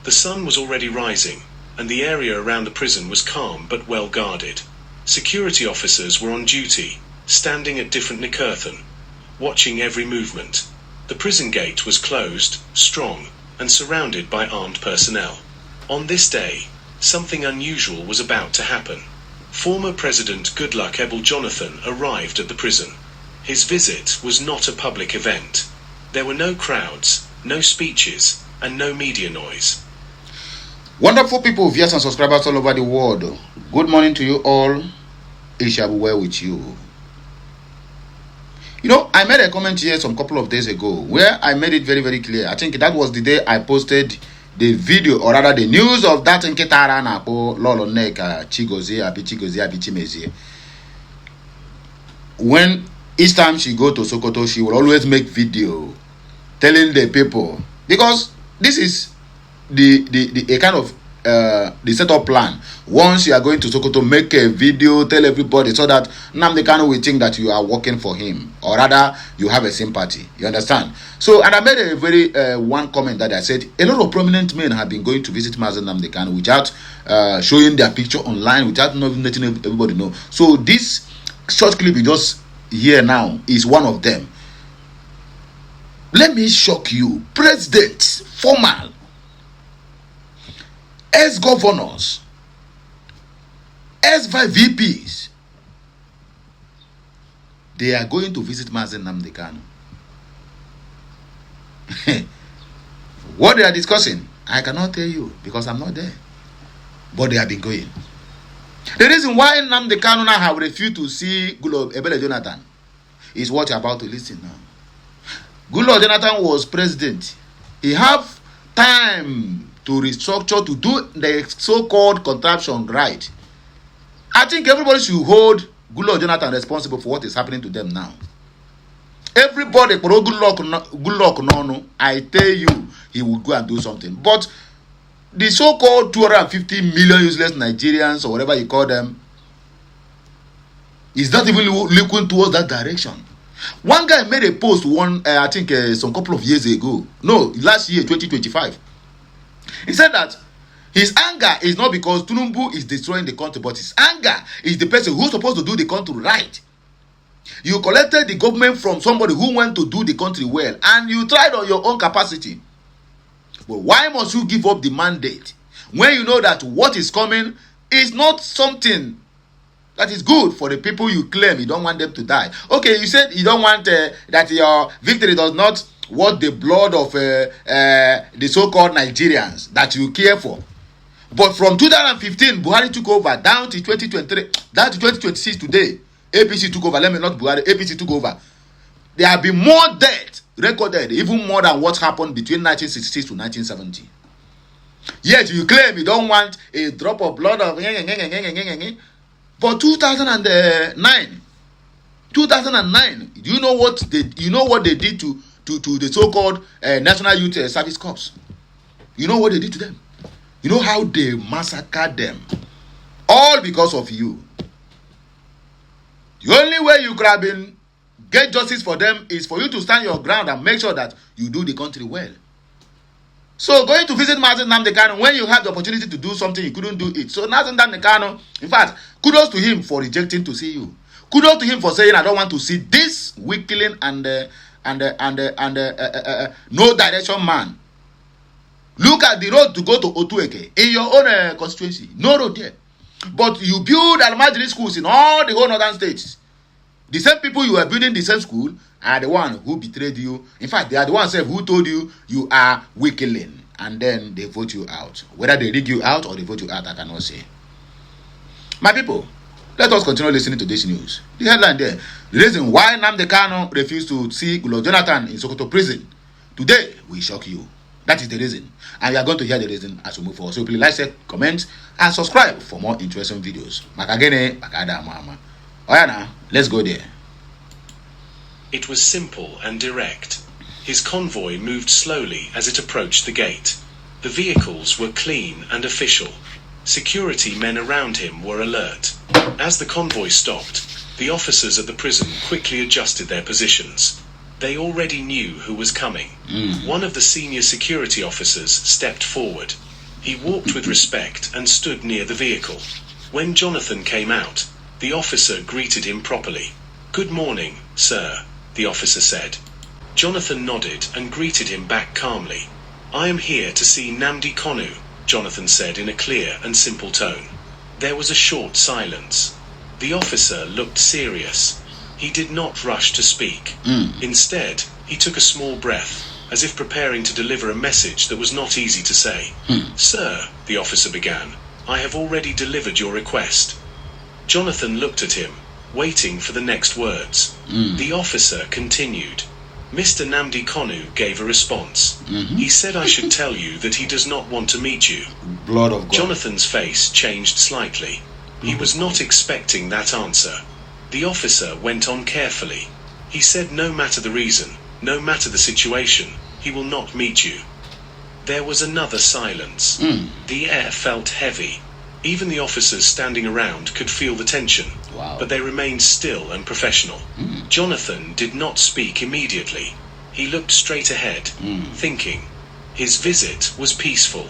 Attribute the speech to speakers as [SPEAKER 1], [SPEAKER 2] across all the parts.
[SPEAKER 1] The sun was already rising, and the area around the prison was calm but well guarded. Security officers were on duty, standing at different Nikurthan, watching every movement. The prison gate was closed, strong, and surrounded by armed personnel. On this day, something unusual was about to happen. Former President Goodluck Ebel Jonathan arrived at the prison. His visit was not a public event. There were no crowds, no speeches, and no media noise.
[SPEAKER 2] Wonderful people, viewers and subscribers all over the world. Good morning to you all. It shall be well with you. You know, I made a comment here some couple of days ago where I made it very, very clear. I think that was the day I posted the video, or rather the news of that Nketara Napo Lolo Neka Chigozie Abichimezi. When each time she go to Sokoto, she will always make video telling the people, because this is a kind of the setup plan. Once you are going to Sokoto, make a video, tell everybody, so that Nnamdi Kanu will think that you are working for him, or rather you have a sympathy. You understand? So, and I made a very one comment that I said a lot of prominent men have been going to visit Mazen Nnamdi Kanu without showing their picture online, without not letting everybody know. So this short clip you just hear now is one of them. Let me shock you. Presidents, formal, ex-governors, ex-vice VPs, they are going to visit Mazen Nnamdi Kanu. What they are discussing, I cannot tell you because I'm not there. But they have been going. The reason why Nnamdi Kanu now have refused to see Goodluck Ebele Jonathan is what you're about to listen now. Goodluck Jonathan was president. He have time to restructure, to do the so-called contraption right. I think everybody should hold Goodluck Jonathan responsible for what is happening to them now. Everybody, Goodluck, no, I tell you, he will go and do something. But the so-called 250 million useless Nigerians, or whatever you call them, is not even looking towards that direction. One guy made a post I think some couple of years ago. No, last year, 2025. He said that his anger is not because Tinubu is destroying the country, but his anger is the person who's supposed to do the country right. You collected the government from somebody who went to do the country well, and you tried on your own capacity. But why must you give up the mandate when you know that what is coming is not something that is good for the people you claim you don't want them to die? Okay, you said you don't want that your victory does not want the blood of the so-called Nigerians that you care for. But from 2015, Buhari took over down to 2023, down to 2026 today. APC took over. Let me not Buhari. APC took over. There have been more deaths recorded, even more than what happened between 1966 to 1970. Yet you claim you don't want a drop of blood of. But 2009, do you know what they did to the so-called National Youth Service Corps? You know what they did to them? You know how they massacred them? All because of you. The only way you could have been get justice for them is for you to stand your ground and make sure that you do the country well. So going to visit Mazen Nnamdi Kanu, when you had the opportunity to do something, you couldn't do it. So Mazen Nnamdi Kanu, in fact, kudos to him for rejecting to see you. Kudos to him for saying, I don't want to see this weakling and no direction man. Look at the road to go to Otueke in your own constituency. No road there. But you build Almajiri schools in all the whole northern states. The same people you are building the same school are the one who betrayed you. In fact, they are the ones who told you you are weakling, and then they vote you out. Whether they rig you out or they vote you out, I cannot say. My people, let us continue listening to this news. The headline there: the reason why Nnamdi Kanu refused to see Goodluck Jonathan in Sokoto prison today will shock you. That is the reason, and you are going to hear the reason as we move forward. So please like, share, comment, and subscribe for more interesting videos. Makagene, Makada Mama. Oyana, let's go there.
[SPEAKER 1] It was simple and direct. His convoy moved slowly as it approached the gate. The vehicles were clean and official. Security men around him were alert. As the convoy stopped, the officers at the prison quickly adjusted their positions. They already knew who was coming. One of the senior security officers stepped forward. He walked with respect and stood near the vehicle. When Jonathan came out, the officer greeted him properly. "Good morning, sir," the officer said. Jonathan nodded and greeted him back calmly. "I am here to see Nnamdi Kanu," Jonathan said in a clear and simple tone. There was a short silence. The officer looked serious. He did not rush to speak. Instead, he took a small breath, as if preparing to deliver a message that was not easy to say. "Sir," the officer began, "I have already delivered your request." Jonathan looked at him, waiting for the next words. The officer continued. Mr. Nnamdi Kanu gave a response. He said I should tell you that he does not want to meet you.
[SPEAKER 2] Blood of God.
[SPEAKER 1] Jonathan's face changed slightly. He was not expecting that answer. The officer went on carefully. He said no matter the reason, no matter the situation, he will not meet you. There was another silence. The air felt heavy. Even the officers standing around could feel the tension.
[SPEAKER 2] Wow.
[SPEAKER 1] But they remained still and professional. Jonathan did not speak immediately. He looked straight ahead, thinking. His visit was peaceful.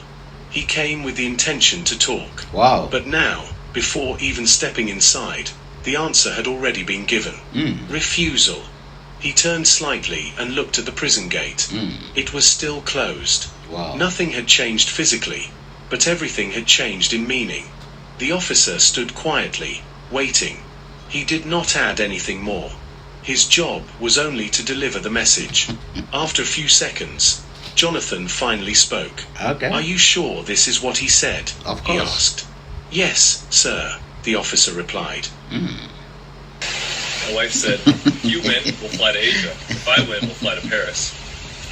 [SPEAKER 1] He came with the intention to talk.
[SPEAKER 2] Wow.
[SPEAKER 1] But now, before even stepping inside, the answer had already been given. Refusal. He turned slightly and looked at the prison gate. It was still closed.
[SPEAKER 2] Wow.
[SPEAKER 1] Nothing had changed physically, but everything had changed in meaning. The officer stood quietly, waiting. He did not add anything more. His job was only to deliver the message. After a few seconds, Jonathan finally spoke.
[SPEAKER 2] Okay.
[SPEAKER 1] "Are you sure this is what he said?"
[SPEAKER 2] Of
[SPEAKER 1] he
[SPEAKER 2] course.
[SPEAKER 1] asked. "Yes, sir," the officer replied.
[SPEAKER 3] My wife said, "If you win, we'll fly to Asia. If I win, we'll fly to Paris.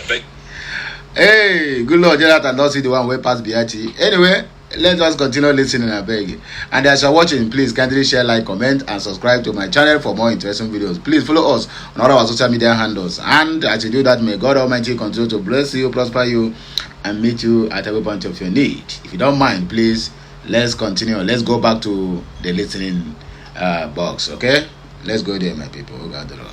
[SPEAKER 3] I bet."
[SPEAKER 2] Hey, good Lord, Jonathan, don't see the one way past BIT. Anyway, let us continue listening, I beg. And as you're watching, please kindly share, like, comment, and subscribe to my channel for more interesting videos. Please follow us on all our social media handles. And as you do that, may God Almighty continue to bless you, prosper you, and meet you at every point of your need. If you don't mind, please, let's continue. Let's go back to the listening box, okay? Let's go there, my people. God the Lord.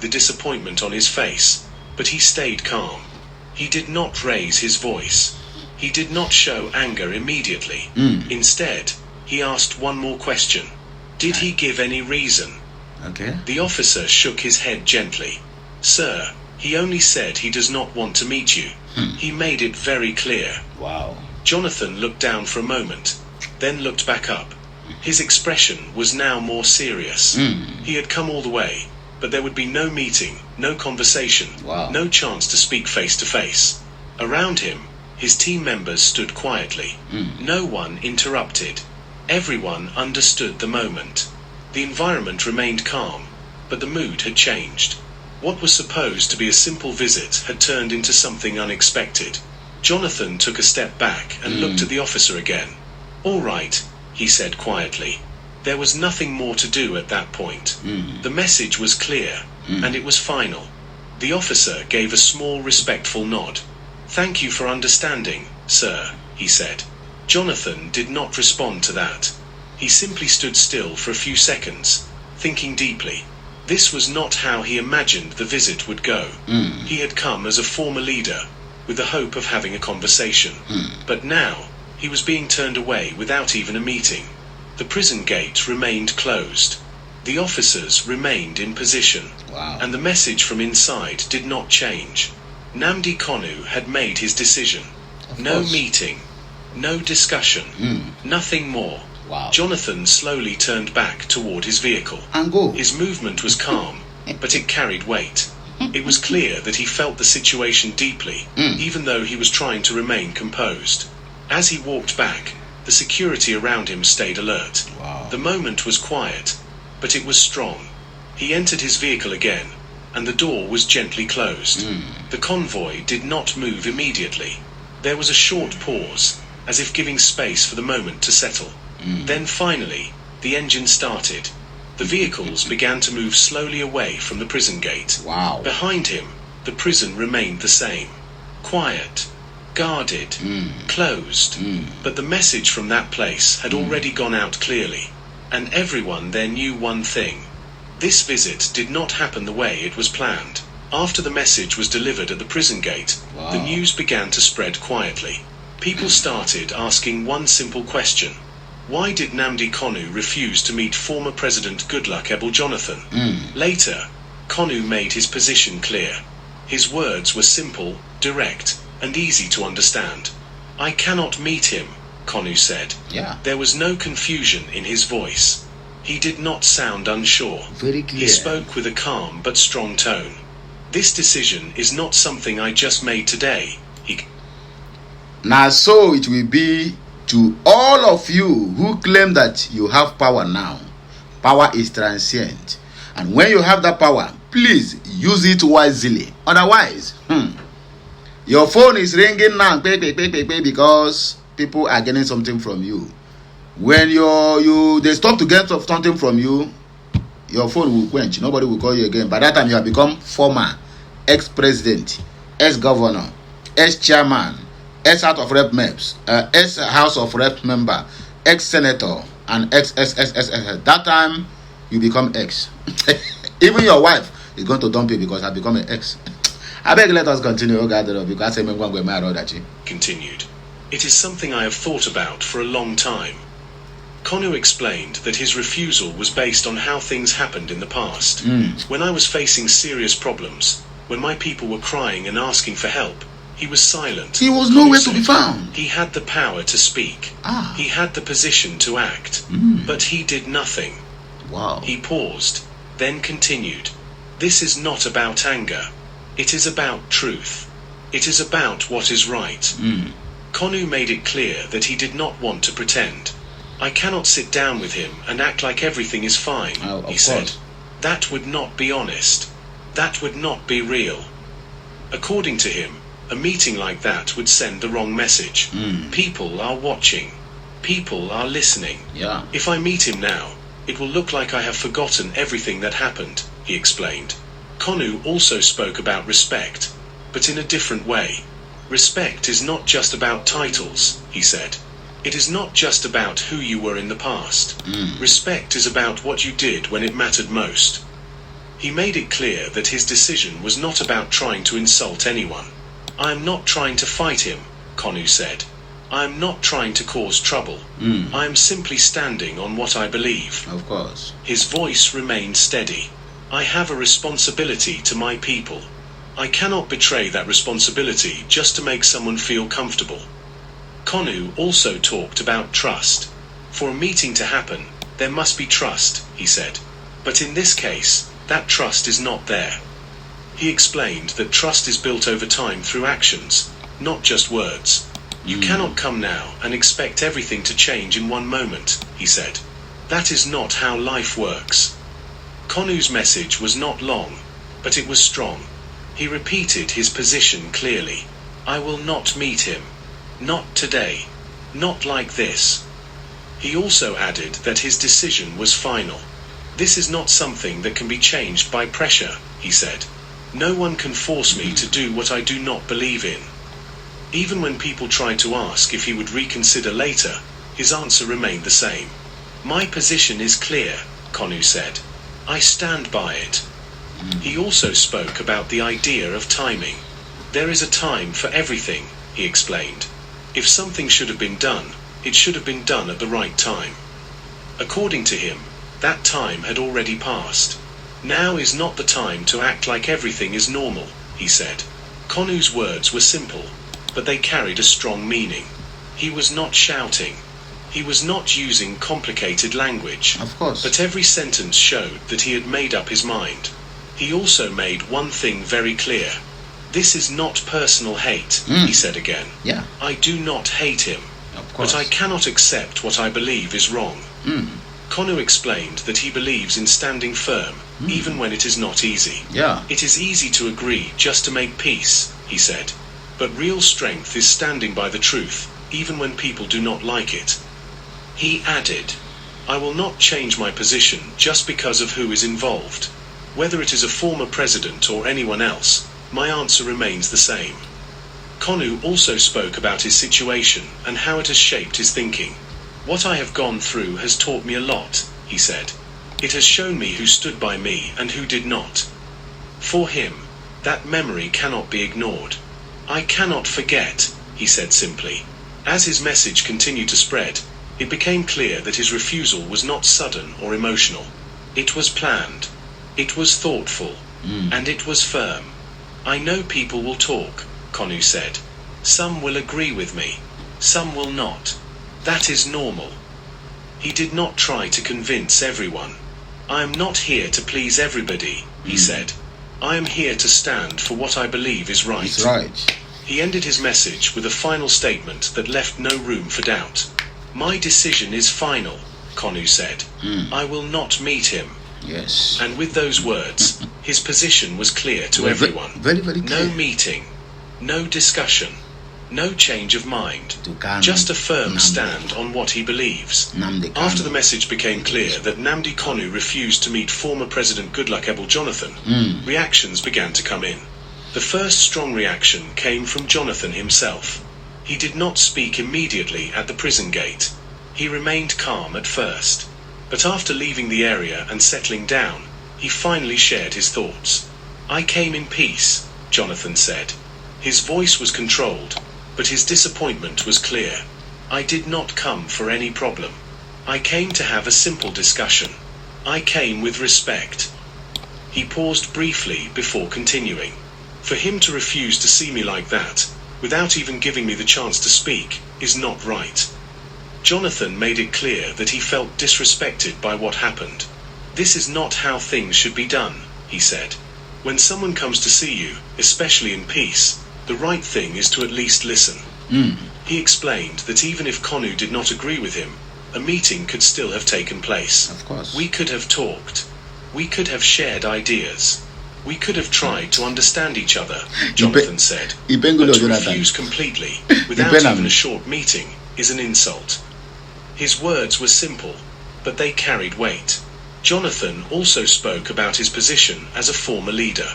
[SPEAKER 1] The disappointment on his face, but he stayed calm. He did not raise his voice. He did not show anger immediately. Instead, he asked one more question. Did he give any reason?
[SPEAKER 2] Okay.
[SPEAKER 1] The officer shook his head gently. "Sir, he only said he does not want to meet you. He made it very clear."
[SPEAKER 2] Wow.
[SPEAKER 1] Jonathan looked down for a moment, then looked back up. His expression was now more serious. He had come all the way, but there would be no meeting, no conversation,
[SPEAKER 2] Wow.
[SPEAKER 1] no chance to speak face to face. Around him, his team members stood quietly. No one interrupted. Everyone understood the moment. The environment remained calm, but the mood had changed. What was supposed to be a simple visit had turned into something unexpected. Jonathan took a step back and looked at the officer again. "All right," he said quietly. There was nothing more to do at that point. The message was clear, and it was final. The officer gave a small respectful nod. "Thank you for understanding, sir," he said. Jonathan did not respond to that. He simply stood still for a few seconds, thinking deeply. This was not how he imagined the visit would go. He had come as a former leader, with the hope of having a conversation. But now, he was being turned away without even a meeting. The prison gate remained closed. The officers remained in position.
[SPEAKER 2] Wow.
[SPEAKER 1] And the message from inside did not change. Nnamdi Kanu had made his decision. No meeting, no discussion, nothing more.
[SPEAKER 2] Wow.
[SPEAKER 1] Jonathan slowly turned back toward his vehicle.
[SPEAKER 2] And go.
[SPEAKER 1] His movement was calm, but it carried weight. It was clear that he felt the situation deeply, even though he was trying to remain composed. As he walked back, the security around him stayed alert.
[SPEAKER 2] Wow.
[SPEAKER 1] The moment was quiet, but it was strong. He entered his vehicle again, and the door was gently closed. The convoy did not move immediately. There was a short pause, as if giving space for the moment to settle. Then finally, the engine started. The vehicles began to move slowly away from the prison gate.
[SPEAKER 2] Wow.
[SPEAKER 1] Behind him, the prison remained the same. Quiet, guarded, closed. But the message from that place had already gone out clearly. And everyone there knew one thing. This visit did not happen the way it was planned. After the message was delivered at the prison gate,
[SPEAKER 2] Wow.
[SPEAKER 1] the news began to spread quietly. People started asking one simple question. Why did Nnamdi Kanu refuse to meet former President Goodluck Ebele Jonathan? Later, Kanu made his position clear. His words were simple, direct, and easy to understand. I cannot meet him, Kanu said.
[SPEAKER 2] Yeah.
[SPEAKER 1] There was no confusion in his voice. He did not sound unsure.
[SPEAKER 2] Very clear.
[SPEAKER 1] He spoke with a calm but strong tone. This decision is not something I just made today.
[SPEAKER 2] Now, so it will be to all of you who claim that you have power now. Power is transient. And when you have that power, please use it wisely. Otherwise, your phone is ringing now because people are getting something from you. When they stop to get something from you, your phone will quench. Nobody will call you again. By that time, you have become former ex-president, ex-governor, ex-chairman, ex-House of Rep members, ex-House of Rep member, ex-senator, and that time, you become ex. Even your wife is going to dump you because I become an ex. I beg, let us continue. Because I'm going to marry that.
[SPEAKER 1] Continued. It is something I have thought about for a long time. Kanu explained that his refusal was based on how things happened in the past. When I was facing serious problems, when my people were crying and asking for help, he was silent.
[SPEAKER 2] He was
[SPEAKER 1] Kanu
[SPEAKER 2] nowhere to
[SPEAKER 1] said.
[SPEAKER 2] be found.
[SPEAKER 1] He had the power to speak. He had the position to act. But he did nothing.
[SPEAKER 2] Wow.
[SPEAKER 1] He paused, then continued. This is not about anger. It is about truth. It is about what is right. Kanu made it clear that he did not want to pretend. I cannot sit down with him and act like everything is fine, he said. That would not be honest. That would not be real. According to him, a meeting like that would send the wrong message. People are watching. People are listening.
[SPEAKER 2] Yeah.
[SPEAKER 1] If I meet him now, it will look like I have forgotten everything that happened, he explained. Kanu also spoke about respect, but in a different way. Respect is not just about titles, he said. It is not just about who you were in the past. Respect is about what you did when it mattered most. He made it clear that his decision was not about trying to insult anyone. I am not trying to fight him, Kanu said. I am not trying to cause trouble. I am simply standing on what I believe.
[SPEAKER 2] Of course.
[SPEAKER 1] His voice remained steady. I have a responsibility to my people. I cannot betray that responsibility just to make someone feel comfortable. Kanu also talked about trust. For a meeting to happen, there must be trust, he said. But in this case, that trust is not there. He explained that trust is built over time through actions, not just words. You cannot come now and expect everything to change in one moment, he said. That is not how life works. Kanu's message was not long, but it was strong. He repeated his position clearly. I will not meet him. Not today. Not like this. He also added that his decision was final. This is not something that can be changed by pressure, he said. No one can force me to do what I do not believe in. Even when people tried to ask if he would reconsider later, his answer remained the same. My position is clear, Kanu said. I stand by it. He also spoke about the idea of timing. There is a time for everything, he explained. If something should have been done, it should have been done at the right time. According to him, that time had already passed. Now is not the time to act like everything is normal, he said. Kanu's words were simple, but they carried a strong meaning. He was not shouting. He was not using complicated language.
[SPEAKER 2] Of course.
[SPEAKER 1] But every sentence showed that he had made up his mind. He also made one thing very clear. This is not personal hate, he said again.
[SPEAKER 2] Yeah.
[SPEAKER 1] I do not hate him.
[SPEAKER 2] Of course.
[SPEAKER 1] But I cannot accept what I believe is wrong. Kanu explained that he believes in standing firm, even when it is not easy.
[SPEAKER 2] Yeah.
[SPEAKER 1] It is easy to agree just to make peace, he said. But real strength is standing by the truth, even when people do not like it. He added, I will not change my position just because of who is involved. Whether it is a former president or anyone else, my answer remains the same. Kanu also spoke about his situation and how it has shaped his thinking. What I have gone through has taught me a lot, he said. It has shown me who stood by me and who did not. For him, That memory cannot be ignored. I cannot forget, he said simply. As his message continued to spread, it became clear that his refusal was not sudden or emotional. It was planned. It was thoughtful. And it was firm. I know people will talk, Kanu said. Some will agree with me. Some will not. That is normal. He did not try to convince everyone. I am not here to please everybody, he said. I am here to stand for what I believe is right.
[SPEAKER 2] It's right.
[SPEAKER 1] He ended his message with a final statement that left no room for doubt. My decision is final, Kanu said. I will not meet him.
[SPEAKER 2] Yes.
[SPEAKER 1] And with those words, his position was clear to everyone.
[SPEAKER 2] Very, very clear.
[SPEAKER 1] No meeting, no discussion, no change of mind.
[SPEAKER 2] To Kanu,
[SPEAKER 1] Just a firm
[SPEAKER 2] Nnamdi.
[SPEAKER 1] stand on what he believes.
[SPEAKER 2] Nnamdi Kanu.
[SPEAKER 1] After the message became clear that Nnamdi Kanu refused to meet former President Goodluck Ebele Jonathan, reactions began to come in. The first strong reaction came from Jonathan himself. He did not speak immediately at the prison gate. He remained calm at first. But after leaving the area and settling down, he finally shared his thoughts. I came in peace, Jonathan said. His voice was controlled, but his disappointment was clear. I did not come for any problem. I came to have a simple discussion. I came with respect. He paused briefly before continuing. For him to refuse to see me like that, without even giving me the chance to speak, is not right. Jonathan made it clear that he felt disrespected by what happened. This is not how things should be done, he said. When someone comes to see you, especially in peace, the right thing is to at least listen. He explained that even if Kanu did not agree with him, a meeting could still have taken place.
[SPEAKER 2] Of course.
[SPEAKER 1] We could have talked. We could have shared ideas. We could have tried to understand each other, Jonathan said. But to refuse completely, without even a short meeting, is an insult. His words were simple, but they carried weight. Jonathan also spoke about his position as a former leader.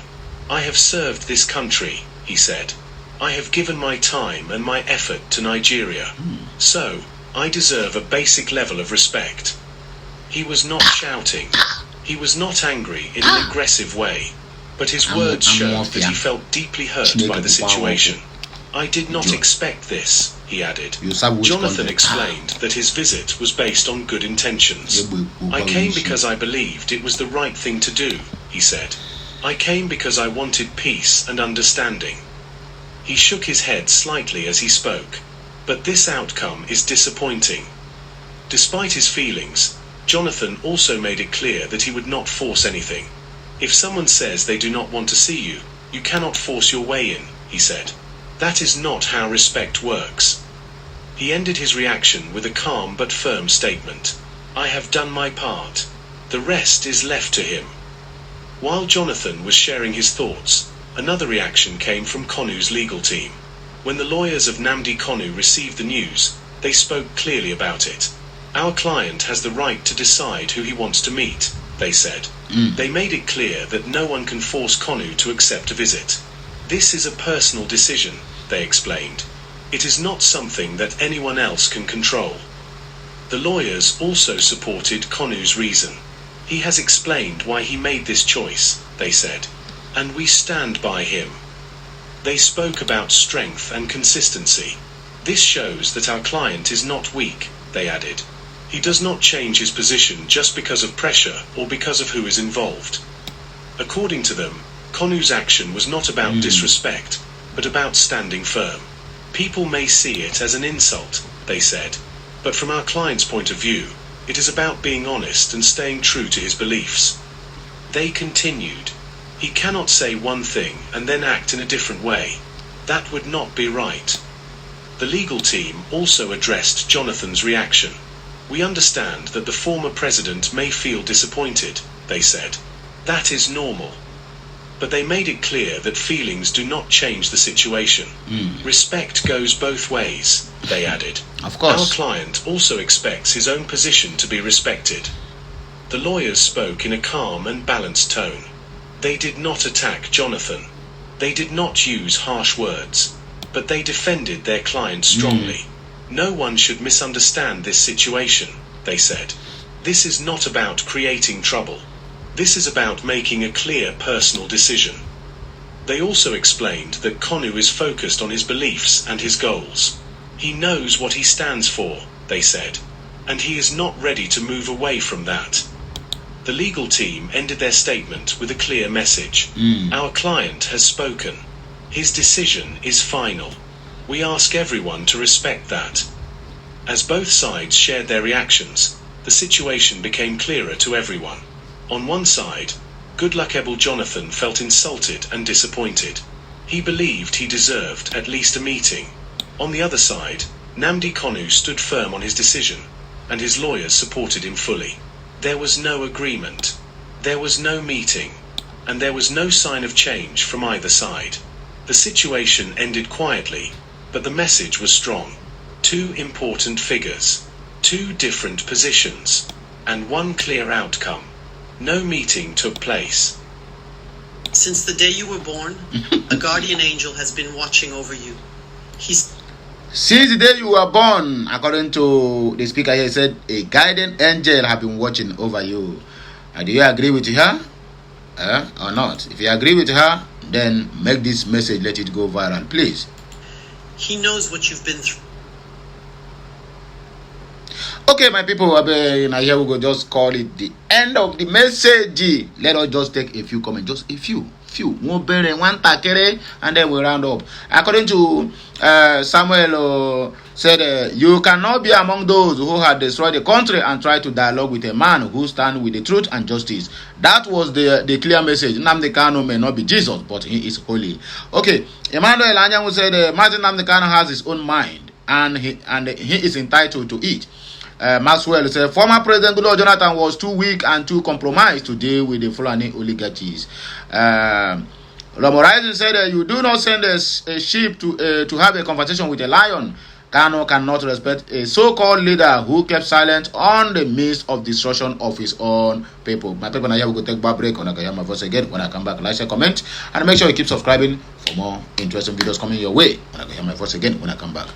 [SPEAKER 1] I have served this country, he said. I have given my time and my effort to Nigeria. So, I deserve a basic level of respect. He was not shouting. He was not angry in an aggressive way. But his words showed that he felt deeply hurt by the situation. I did not expect this, he added. Jonathan explained that his visit was based on good intentions. I came because I believed it was the right thing to do, he said. I came because I wanted peace and understanding. He shook his head slightly as he spoke. But this outcome is disappointing. Despite his feelings, Jonathan also made it clear that he would not force anything. If someone says they do not want to see you, you cannot force your way in, he said. That is not how respect works. He ended his reaction with a calm but firm statement. I have done my part. The rest is left to him. While Jonathan was sharing his thoughts, another reaction came from Kanu's legal team. When the lawyers of Nnamdi Kanu received the news, they spoke clearly about it. Our client has the right to decide who he wants to meet, they said. They made it clear that no one can force Kanu to accept a visit. This is a personal decision, they explained. It is not something that anyone else can control. The lawyers also supported Kanu's reason. He has explained why he made this choice, they said. And we stand by him. They spoke about strength and consistency. This shows that our client is not weak, they added. He does not change his position just because of pressure or because of who is involved. According to them, Kanu's action was not about disrespect, but about standing firm. People may see it as an insult, they said, but from our client's point of view, it is about being honest and staying true to his beliefs. They continued. He cannot say one thing and then act in a different way. That would not be right. The legal team also addressed Jonathan's reaction. We understand that the former president may feel disappointed, they said. That is normal. But they made it clear that feelings do not change the situation. Respect goes both ways, they added.
[SPEAKER 2] Of course.
[SPEAKER 1] Our client also expects his own position to be respected. The lawyers spoke in a calm and balanced tone. They did not attack Jonathan. They did not use harsh words. But they defended their client strongly. No one should misunderstand this situation, they said. This is not about creating trouble. This is about making a clear personal decision. They also explained that Kanu is focused on his beliefs and his goals. He knows what he stands for, they said, and he is not ready to move away from that. The legal team ended their statement with a clear message. Our client has spoken. His decision is final. We ask everyone to respect that. As both sides shared their reactions, the situation became clearer to everyone. On one side, Goodluckable Jonathan felt insulted and disappointed. He believed he deserved at least a meeting. On the other side, Nnamdi Kanu stood firm on his decision, and his lawyers supported him fully. There was no agreement. There was no meeting. And there was no sign of change from either side. The situation ended quietly, but the message was strong. Two important figures, two different positions, and one clear outcome. No meeting took place.
[SPEAKER 4] Since the day you were born, a guardian angel has been watching over you.
[SPEAKER 2] Since the day you were born, according to the speaker here, said a guardian angel have been watching over you. Do you agree with her? Or not? If you agree with her, then make this message, let it go viral, please.
[SPEAKER 4] He knows what you've been through.
[SPEAKER 2] Okay, my people, here we go. Just call it the end of the message. Let us just take a few comments, just a few, and then we'll round up. According to Samuel, said, you cannot be among those who had destroyed the country and try to dialogue with a man who stands with the truth and justice. That was the clear message. Nnamdi Kanu may not be Jesus, but he is holy. Okay, Emmanuel Anyanwu said, Martin Nnamdi Kanu has his own mind, and he is entitled to it. Maxwell said, former President Goodluck Jonathan was too weak and too compromised to deal with the Fulani oligarchies. Lomorizing said, you do not send a sheep to have a conversation with a lion. Kanu cannot respect a so-called leader who kept silent on the midst of destruction of his own people. My people, now we go take back break. When I hear my voice again, when I come back, like, share, comment, and make sure you keep subscribing for more interesting videos coming your way. When I hear my voice again, when I come back.